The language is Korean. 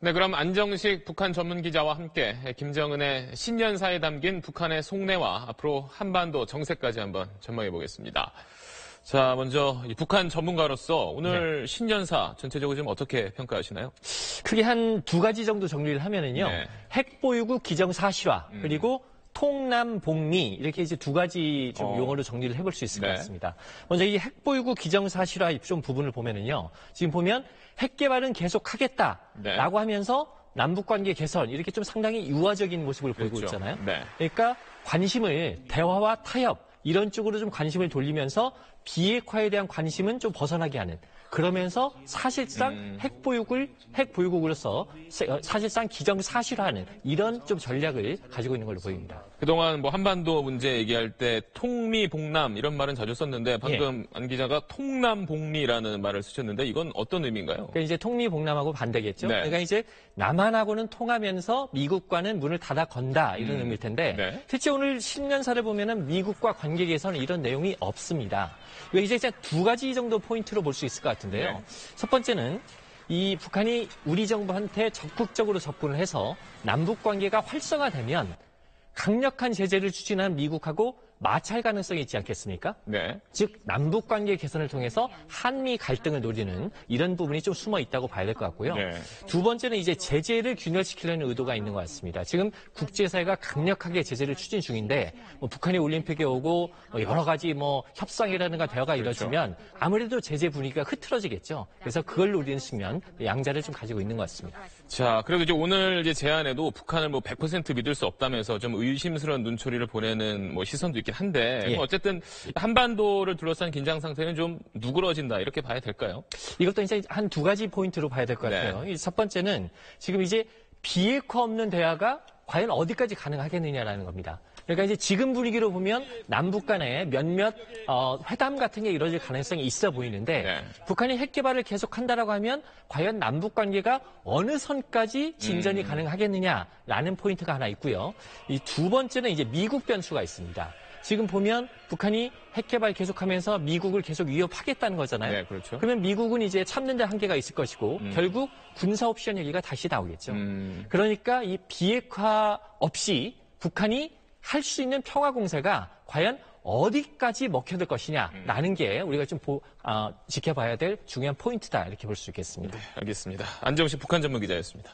네, 그럼 안정식 북한 전문 기자와 함께 김정은의 신년사에 담긴 북한의 속내와 앞으로 한반도 정세까지 한번 전망해 보겠습니다. 자, 먼저 북한 전문가로서 오늘 신년사 전체적으로 좀 어떻게 평가하시나요? 크게 한 두 가지 정도 정리를 하면은요. 핵보유국 기정사실화 그리고 통남복리 이렇게 이제 두 가지 좀 용어로 정리를 해볼 수 있을 것 같습니다. 먼저 이 핵보유국 기정사실화 좀 부분을 보면은요. 지금 보면 핵 개발은 계속하겠다라고 하면서 남북관계 개선 이렇게 좀 상당히 유화적인 모습을 보이고 있잖아요. 그러니까 관심을 대화와 타협 이런 쪽으로 좀 관심을 돌리면서 비핵화에 대한 관심은 좀 벗어나게 하는. 그러면서 사실상 핵보유국으로서 사실상 기정사실화하는 이런 좀 전략을 가지고 있는 걸로 보입니다. 그동안 뭐 한반도 문제 얘기할 때 통미복남 이런 말은 자주 썼는데 방금 안 기자가 통남복리라는 말을 쓰셨는데 이건 어떤 의미인가요? 그러니까 이제 통미복남하고 반대겠죠. 그러니까 이제 남한하고는 통하면서 미국과는 문을 닫아 건다 이런 의미일 텐데 실제 오늘 신년사를 보면은 미국과 관계 개선 이런 내용이 없습니다. 이제 두 가지 정도 포인트로 볼 수 있을 것 같은데요. 첫 번째는 이 북한이 우리 정부한테 적극적으로 접근을 해서 남북 관계가 활성화되면 강력한 제재를 추진한 미국하고 마찰 가능성이 있지 않겠습니까? 즉 남북 관계 개선을 통해서 한미 갈등을 노리는 이런 부분이 좀 숨어 있다고 봐야 될 것 같고요. 두 번째는 이제 제재를 균열시키려는 의도가 있는 것 같습니다. 지금 국제사회가 강력하게 제재를 추진 중인데 뭐 북한이 올림픽에 오고 여러 가지 뭐 협상이라든가 대화가 이뤄지면 아무래도 제재 분위기가 흐트러지겠죠. 그래서 그걸 노리는 측면 양자를 좀 가지고 있는 것 같습니다. 자, 그래도 이제 오늘 이제 제안에도 북한을 뭐 100% 믿을 수 없다면서 좀 의심스러운 눈초리를 보내는 뭐 시선도 있긴 한데 어쨌든 한반도를 둘러싼 긴장 상태는 좀 누그러진다 이렇게 봐야 될까요? 이것도 이제 한 두 가지 포인트로 봐야 될 것 같아요. 첫 번째는 지금 이제 비핵화 없는 대화가 과연 어디까지 가능하겠느냐라는 겁니다. 그러니까 이제 지금 분위기로 보면 남북 간에 몇몇 회담 같은 게 이루어질 가능성이 있어 보이는데 북한이 핵 개발을 계속한다라고 하면 과연 남북 관계가 어느 선까지 진전이 가능하겠느냐라는 포인트가 하나 있고요. 이 두 번째는 이제 미국 변수가 있습니다. 지금 보면 북한이 핵 개발 계속하면서 미국을 계속 위협하겠다는 거잖아요. 그러면 미국은 이제 참는 데 한계가 있을 것이고 결국 군사 옵션 얘기가 다시 나오겠죠. 그러니까 이 비핵화 없이 북한이 할 수 있는 평화 공세가 과연 어디까지 먹혀들 것이냐라는 게 우리가 좀 지켜봐야 될 중요한 포인트다 이렇게 볼 수 있겠습니다. 네, 알겠습니다. 안정식 북한 전문 기자였습니다.